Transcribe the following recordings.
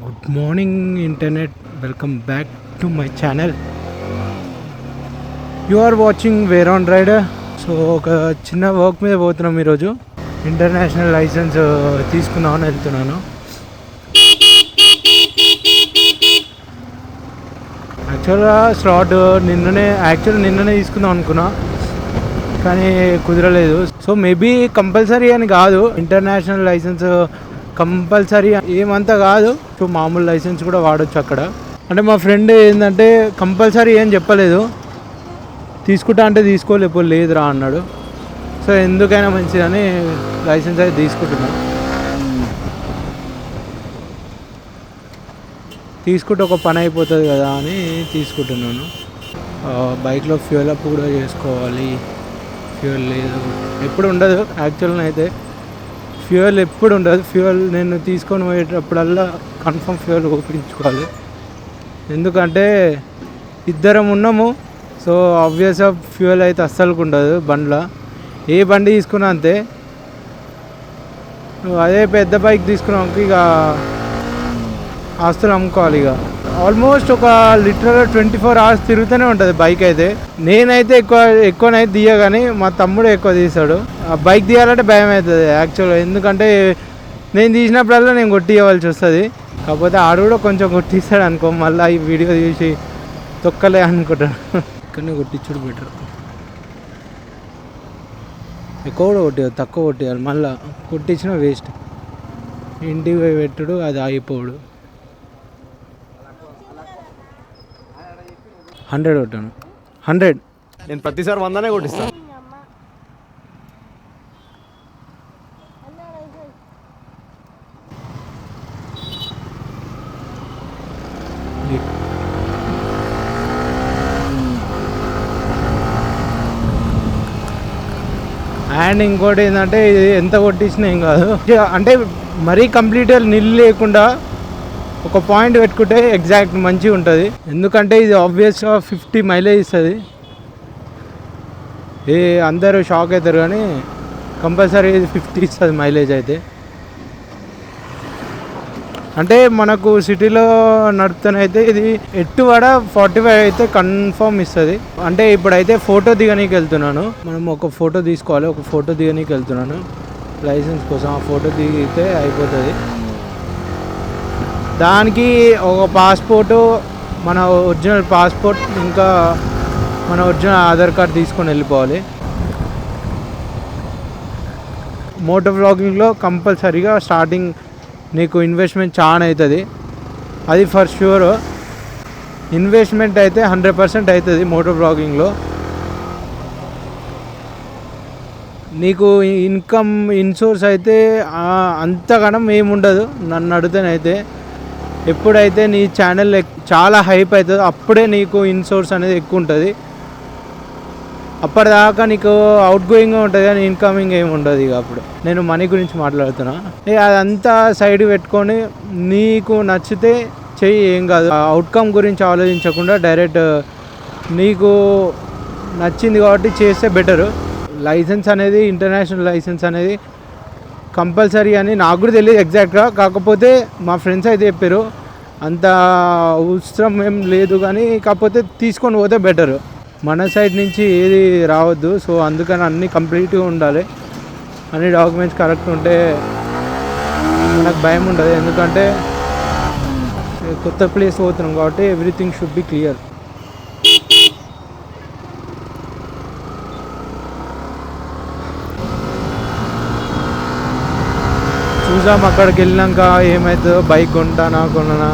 Good morning internet, welcome back to my channel. You are watching where on rider. So ఒక చిన్న work మీద పోతున్నాం ఈరోజు. International licence తీసుకుందామని వెళ్తున్నాను. యాక్చువల్గా స్లాట్ నిన్ననే తీసుకుందాం అనుకున్నా, కానీ కుదరలేదు. సో మేబీ కంపల్సరీ అని కాదు, ఇంటర్నేషనల్ లైసెన్స్ కంపల్సరీ ఏమంతా కాదు. సో మామూలు లైసెన్స్ కూడా వాడచ్చు అక్కడ. అంటే మా ఫ్రెండ్ ఏంటంటే కంపల్సరీ ఏం చెప్పలేదు, తీసుకుంటా అంటే తీసుకోలేపో లేదురా అన్నాడు. సో ఎందుకైనా మంచిదని లైసెన్స్ అయితే తీసుకుంటున్నా. తీసుకుంటే ఒక పని అయిపోతుంది కదా అని తీసుకుంటున్నాను. బైక్లో ఫ్యూయల్ అప్ కూడా చేసుకోవాలి. ఫ్యూయల్ లేదు, ఎప్పుడు ఉండదు యాక్చువల్గా అయితే. ఫ్యూయల్ ఎప్పుడు ఉండదు. ఫ్యూయల్ నేను తీసుకొని పోయేటప్పుడల్లా కన్ఫర్మ్ ఫ్యూయల్ ఓపించుకోవాలి. ఎందుకంటే ఇద్దరం ఉన్నాము. సో ఆబ్వియస్గా ఫ్యూయల్ అయితే అస్సలుకు ఉండదు బండిలో. ఏ బండి తీసుకున్నా అంతే. అదే పెద్ద బైక్ తీసుకున్నాక ఇక ఆస్తులు అమ్ముకోవాలి. ఇక ఆల్మోస్ట్ ఒక లిటరల్ 24 hours తిరుగుతూనే ఉంటుంది బైక్ అయితే. నేనైతే ఎక్కువనైతే తీయ, కానీ మా తమ్ముడు ఎక్కువ తీస్తాడు. ఆ బైక్ తీయాలంటే భయం అవుతుంది యాక్చువల్గా. ఎందుకంటే నేను తీసినప్పుడల్లా నేను కొట్టివ్వాల్సి వస్తుంది. కాకపోతే ఆడు కూడా కొంచెం కొట్టిస్తాడు అనుకో, మళ్ళీ ఈ వీడియో తీసి తొక్కలే అనుకుంటాడు. ఇక్కడనే కొట్టించుడు బెటర్. ఎక్కువ కూడా కొట్టేయాలి, తక్కువ కొట్టేయాలి. మళ్ళీ కొట్టించిన వేస్ట్. ఇంటికి పోయి పెట్టుడు, అది ఆగిపోడు. 100 కొట్టాను. 100 నేను ప్రతిసారి 100నే కొట్టిస్తాను. అండ్ ఇంకోటి ఏంటంటే ఇది ఎంత కొట్టించినా ఏం కాదు. అంటే మరీ కంప్లీట్గా నిల్ లేకుండా ఒక పాయింట్ పెట్టుకుంటే ఎగ్జాక్ట్ మంచిగా ఉంటుంది. ఎందుకంటే ఇది ఆబ్వియస్గా 50 మైలేజ్ ఇస్తుంది. అందరూ షాక్ అవుతారు, కానీ కంపల్సరీ ఇది 50 ఇస్తుంది మైలేజ్ అయితే. అంటే మనకు సిటీలో నడుపుతానైతే ఇది ఎట్టువడ 45 అయితే కన్ఫర్మ్ ఇస్తుంది. అంటే ఇప్పుడైతే ఫోటో దిగనీకి వెళ్తున్నాను. మనం ఒక ఫోటో తీసుకోవాలి. ఒక ఫోటో దిగనీకి వెళ్తున్నాను లైసెన్స్ కోసం. ఆ ఫోటో దిగితే అయిపోతుంది. దానికి ఒక పాస్పోర్టు, మన ఒరిజినల్ పాస్పోర్ట్, ఇంకా మన ఒరిజినల్ ఆధార్ కార్డ్ తీసుకొని వెళ్ళిపోవాలి. మోటో వ్లాగింగ్లో కంపల్సరీగా స్టార్టింగ్ నీకు ఇన్వెస్ట్మెంట్ చాలా అవుతుంది. అది ఫర్ ష్యూర్. ఇన్వెస్ట్మెంట్ అయితే 100% అవుతుంది మోటో వ్లాగింగ్లో. నీకు ఇన్కమ్ ఇన్సోర్స్ అయితే అంతగానం ఏముండదు నన్ను అడిగితేనైతే. ఎప్పుడైతే నీ ఛానల్ చాలా హైప్ అవుతుందో అప్పుడే నీకు ఇన్సోర్స్ అనేది ఎక్కువ ఉంటుంది. అప్పటిదాకా నీకు అవుట్ గోయింగ్గా ఉంటుంది, కానీ ఇన్కమింగ్ ఏమి ఉండదు. ఇక అప్పుడు నేను మనీ గురించి మాట్లాడుతున్నా. అదంతా సైడ్ పెట్టుకొని నీకు నచ్చితే చెయ్యి, ఏం కాదు. అవుట్కమ్ గురించి ఆలోచించకుండా డైరెక్ట్ నీకు నచ్చింది కాబట్టి చేస్తే బెటరు. లైసెన్స్ అనేది, ఇంటర్నేషనల్ లైసెన్స్ అనేది కంపల్సరీ అని నాకు కూడా తెలియదు ఎగ్జాక్ట్గా. కాకపోతే మా ఫ్రెండ్స్ అయితే చెప్పారు అంత అవసరం ఏం లేదు, కానీ కాకపోతే తీసుకొని పోతే బెటరు. మన సైడ్ నుంచి ఏది రావద్దు. సో అందుకని అన్నీ కంప్లీట్గా ఉండాలి. అన్ని డాక్యుమెంట్స్ కరెక్ట్ ఉంటే మనకు భయం ఉండదు. ఎందుకంటే కొత్త ప్లేస్ పోతున్నాం కాబట్టి ఎవ్రీథింగ్ షుడ్ బి క్లియర్. చూసాం అక్కడికి వెళ్ళినాక ఏమవుతుందో. బైక్ కొంటానా కొననా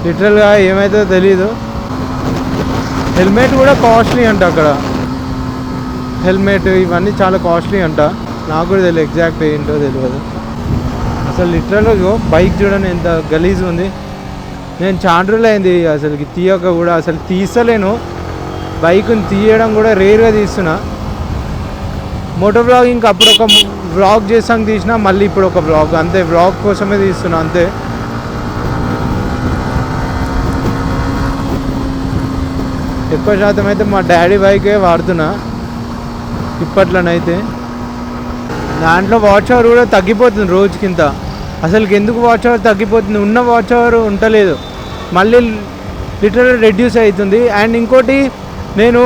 లిటరల్గా ఏమవుతుందో తెలీదు. హెల్మెట్ కూడా కాస్ట్లీ అంట అక్కడ. హెల్మెట్ ఇవన్నీ చాలా కాస్ట్లీ అంట. నాకు కూడా తెలియదు ఎగ్జాక్ట్ ఏంటో తెలియదు. అసలు లిటరల్గా బైక్ చూడండి ఎంత గలీజ్ ఉంది. నేను చాలా రోజులు అయింది అసలుకి తీయక కూడా. అసలు తీస్తలేను, బైక్ని తీయడం కూడా రేర్గా తీస్తున్నా. మోటో వ్లాగింగ్ అప్పుడు ఒక వ్లాగ్ చేసాక తీసినా, మళ్ళీ ఇప్పుడు ఒక వ్లాగ్, అంతే. వ్లాగ్ కోసమే తీస్తున్నా అంతే. ఎక్కువ శాతం అయితే మా డాడీ బైకే వాడుతున్నా ఇప్పట్లోనైతే. దాంట్లో వాచ్ అవర్ కూడా తగ్గిపోతుంది రోజుకింత. అసలుకి ఎందుకు వాచ్ అవర్ తగ్గిపోతుంది, ఉన్న వాచ్ అవర్ ఉండలేదు, మళ్ళీ లిటరల్ రెడ్యూస్ అవుతుంది. అండ్ ఇంకోటి, నేను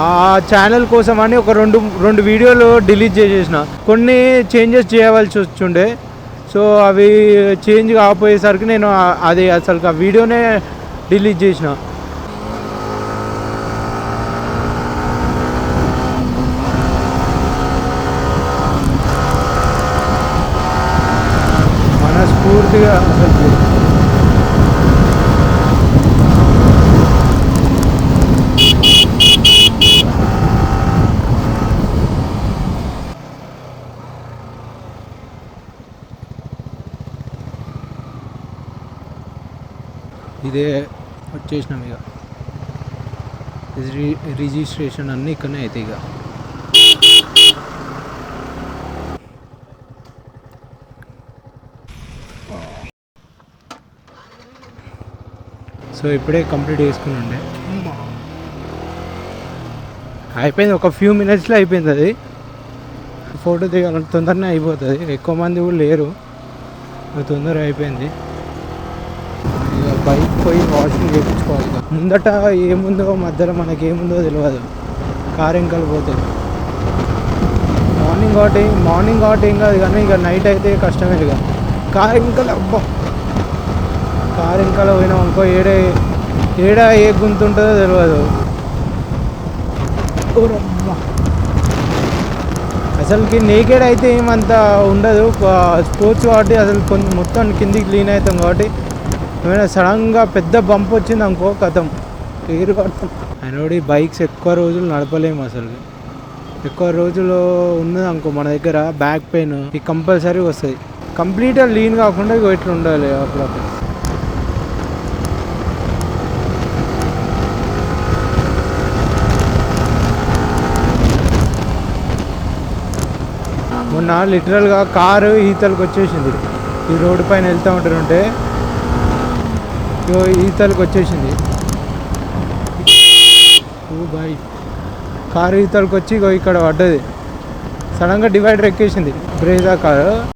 ఆ ఛానల్ కోసం అని ఒక రెండు వీడియోలు డిలీట్ చేసేసిన, కొన్ని చేంజెస్ చేయవలసి వచ్చుండే. సో అవి చేంజ్ కాకపోయేసరికి నేను అది అసలు ఆ వీడియోనే డిలీట్ చేసిన. మనస్ఫూర్తిగా అసలు ఇదే వచ్చేసినాం ఇక. రిజిస్ట్రేషన్ అన్నీ ఇక్కడనే అవుతాయి ఇక. సో ఇప్పుడే కంప్లీట్ చేసుకుని ఉండే, అయిపోయింది, ఒక ఫ్యూ మినిట్స్లో అయిపోయింది. అది ఫోటో దిగాలంటే తొందరనే అయిపోతుంది, ఎక్కువ మంది కూడా లేరు, తొందరగా అయిపోయింది. ఇక బైక్ పోయి వాషింగ్ చేయించుకోవాలి. ఇక ముందట ఏముందో మధ్యలో మనకి ఏముందో తెలియదు, కార్ వెనకాల పోతుంది. మార్నింగ్ కాబట్టి ఏం కాదు, కానీ ఇక నైట్ అయితే కష్టమే. ఇక కార్ వెనకాల పోయినాం అనుకో, ఏడ ఏ గుంత ఉంటుందో తెలియదు. అసలుకి నేకెడ్ అయితే ఏమంతా ఉండదు, స్పోర్ట్స్ కాబట్టి అసలు కొంచెం మొత్తం కిందికి క్లీన్ అవుతాం కాబట్టి ఏమైనా సడన్గా పెద్ద బంప్ వచ్చింది అనుకో కథం, ఎగిరి పడతాం. అయినోడి బైక్స్ ఎక్కువ రోజులు నడపలేము, అసలు ఎక్కువ రోజులు ఉన్నది అనుకో మన దగ్గర బ్యాక్ పెయిన్ ఈ కంపల్సరీ వస్తుంది. కంప్లీట్గా లీన్ కాకుండా ఇక ఇట్లా ఉండాలి అప్పుడప్పుడు. మొన్న లిటరల్గా కారు ఈతలకు వచ్చేసింది, ఈ రోడ్డు పైన వెళ్తూ ఉంటారంటే ఈతలకు వచ్చేసింది. బాయ్ కారు ఈతలకు వచ్చి ఇక్కడ పడ్డది, సడన్గా డివైడర్ ఎక్కేసింది బ్రేజా కారు.